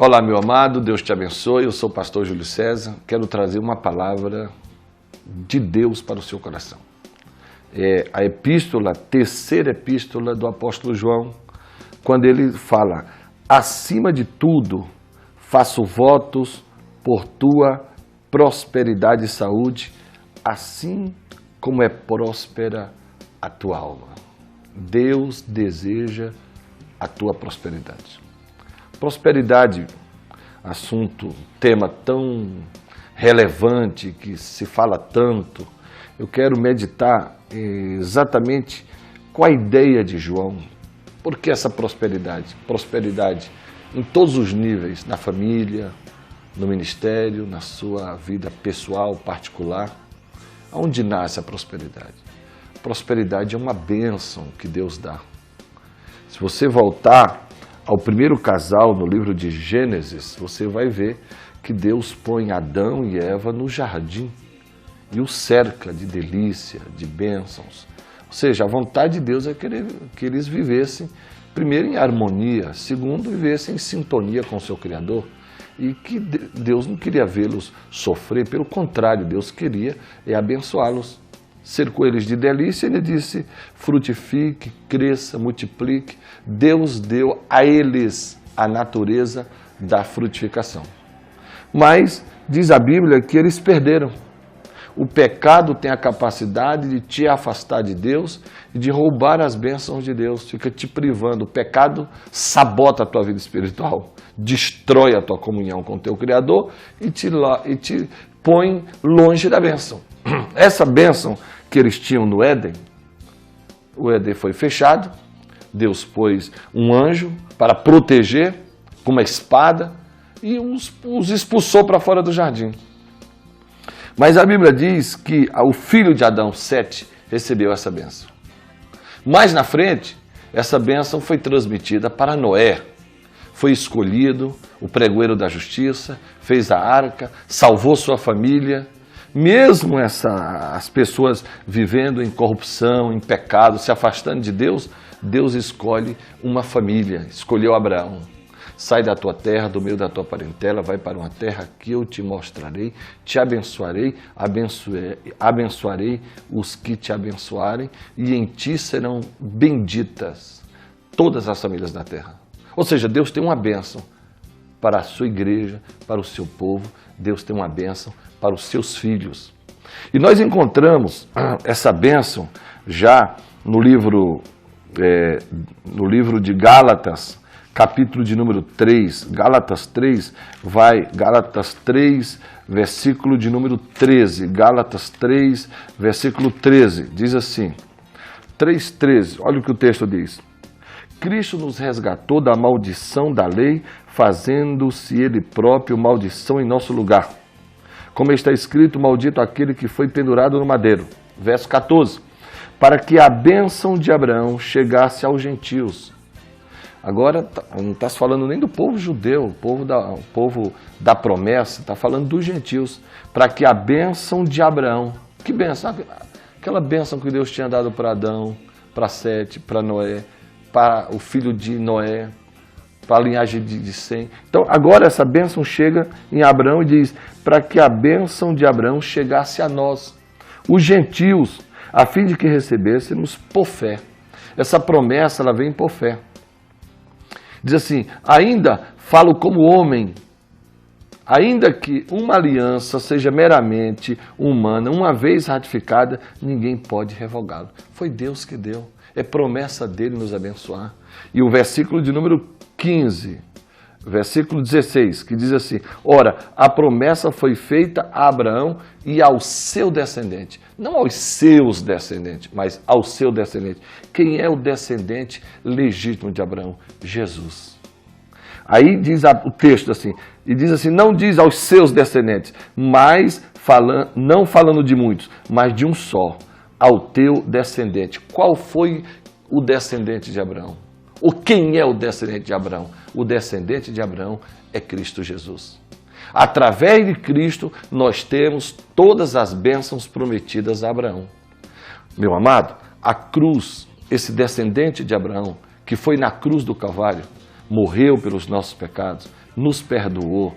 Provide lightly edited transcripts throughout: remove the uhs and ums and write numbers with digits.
Olá, meu amado, Deus te abençoe. Eu sou o pastor Júlio César. Quero trazer uma palavra de Deus para o seu coração. É a epístola, terceira epístola do apóstolo João, quando ele fala: acima de tudo, faço votos por tua prosperidade e saúde, assim como é próspera a tua alma. Deus deseja a tua prosperidade. Prosperidade, assunto, tema tão relevante que se fala tanto. Eu quero meditar exatamente com a ideia de João. Por que essa prosperidade? Prosperidade em todos os níveis, na família, no ministério, na sua vida pessoal, particular. Aonde nasce a prosperidade? Prosperidade é uma bênção que Deus dá. Se você voltar ao primeiro casal no livro de Gênesis, você vai ver que Deus põe Adão e Eva no jardim e o cerca de delícia, de bênçãos. Ou seja, a vontade de Deus é que eles vivessem, primeiro, em harmonia, segundo, vivessem em sintonia com o seu Criador, e que Deus não queria vê-los sofrer, pelo contrário, Deus queria abençoá-los. Cercou eles de delícia, ele disse: frutifique, cresça, multiplique. Deus deu a eles a natureza da frutificação. Mas diz a Bíblia que eles perderam. O pecado tem a capacidade de te afastar de Deus e de roubar as bênçãos de Deus. Fica te privando. O pecado sabota a tua vida espiritual, destrói a tua comunhão com o teu Criador e te põe longe da bênção. Essa bênção que eles tinham no Éden, o Éden foi fechado, Deus pôs um anjo para proteger com uma espada e os expulsou para fora do jardim. Mas a Bíblia diz que o filho de Adão, Sete, recebeu essa bênção. Mais na frente, essa bênção foi transmitida para Noé. Foi escolhido, o pregoeiro da justiça, fez a arca, salvou sua família. Mesmo as pessoas vivendo em corrupção, em pecado, se afastando de Deus, Deus escolhe uma família, escolheu Abraão. Sai da tua terra, do meio da tua parentela, vai para uma terra que eu te mostrarei, te abençoarei, abençoarei os que te abençoarem, e em ti serão benditas todas as famílias da terra. Ou seja, Deus tem uma bênção para a sua igreja, para o seu povo. Deus tem uma bênção para os seus filhos. E nós encontramos essa bênção já no livro de Gálatas, capítulo de número 3, Gálatas 3, versículo de número 13, Gálatas 3, versículo 13, diz assim, 3:13, olha o que o texto diz: Cristo nos resgatou da maldição da lei, fazendo-se Ele próprio maldição em nosso lugar. Como está escrito, maldito aquele que foi pendurado no madeiro. Verso 14, para que a bênção de Abraão chegasse aos gentios. Agora, não está se falando nem do povo judeu, o povo da promessa, está falando dos gentios. Para que a bênção de Abraão, que bênção? Aquela bênção que Deus tinha dado para Adão, para Sete, para Noé, para o filho de Noé, para a linhagem de Sem. Então, agora essa bênção chega em Abraão e diz, para que a bênção de Abraão chegasse a nós, os gentios, a fim de que recebêssemos por fé. Essa promessa, ela vem por fé. Diz assim, ainda falo como homem, ainda que uma aliança seja meramente humana, uma vez ratificada, ninguém pode revogá-la. Foi Deus que deu, é promessa dele nos abençoar. E o versículo de número 15, versículo 16, que diz assim, ora, a promessa foi feita a Abraão e ao seu descendente. Não aos seus descendentes, mas ao seu descendente. Quem é o descendente legítimo de Abraão? Jesus. Aí diz o texto assim, e diz assim, não diz aos seus descendentes, mas não falando de muitos, mas de um só, ao teu descendente. Qual foi o descendente de Abraão? Ou quem é o descendente de Abraão? O descendente de Abraão é Cristo Jesus. Através de Cristo, nós temos todas as bênçãos prometidas a Abraão. Meu amado, a cruz, esse descendente de Abraão, que foi na cruz do Calvário, morreu pelos nossos pecados, nos perdoou,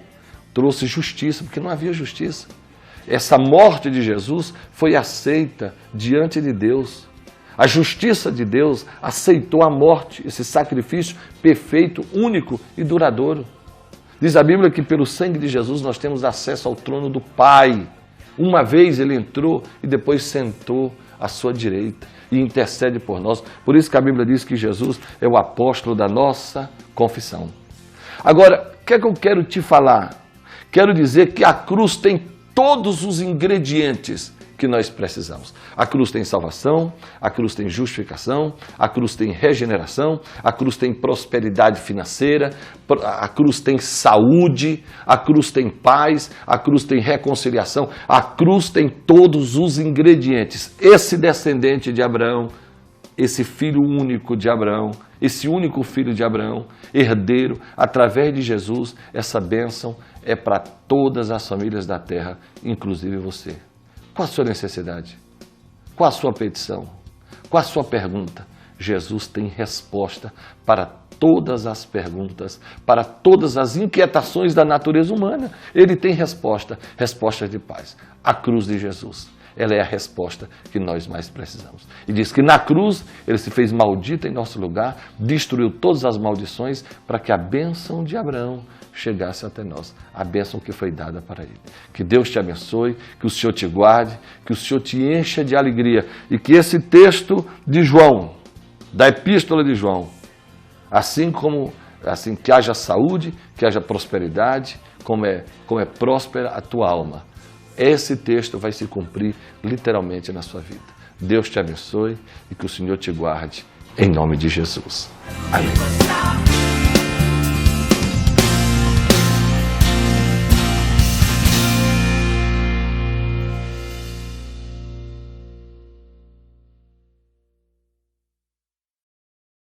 trouxe justiça, porque não havia justiça. Essa morte de Jesus foi aceita diante de Deus. A justiça de Deus aceitou a morte, esse sacrifício perfeito, único e duradouro. Diz a Bíblia que pelo sangue de Jesus nós temos acesso ao trono do Pai. Uma vez ele entrou e depois sentou à sua direita e intercede por nós. Por isso que a Bíblia diz que Jesus é o apóstolo da nossa confissão. Agora, o que é que eu quero te falar? Quero dizer que a cruz tem todos os ingredientes que nós precisamos. A cruz tem salvação, a cruz tem justificação, a cruz tem regeneração, a cruz tem prosperidade financeira, a cruz tem saúde, a cruz tem paz, a cruz tem reconciliação, a cruz tem todos os ingredientes. Esse descendente de Abraão, esse filho único de Abraão, esse único filho de Abraão, herdeiro, através de Jesus, essa bênção é para todas as famílias da terra, inclusive você. Qual a sua necessidade? Qual a sua petição? Qual a sua pergunta? Jesus tem resposta para todas as perguntas, para todas as inquietações da natureza humana. Ele tem resposta de paz. A cruz de Jesus, ela é a resposta que nós mais precisamos. E diz que na cruz ele se fez maldito em nosso lugar, destruiu todas as maldições para que a bênção de Abraão chegasse até nós, a bênção que foi dada para ele. Que Deus te abençoe, que o Senhor te guarde, que o Senhor te encha de alegria e que esse texto de João, da epístola de João, assim que haja saúde, que haja prosperidade, como é próspera a tua alma. Esse texto vai se cumprir literalmente na sua vida. Deus te abençoe e que o Senhor te guarde em nome de Jesus. Amém.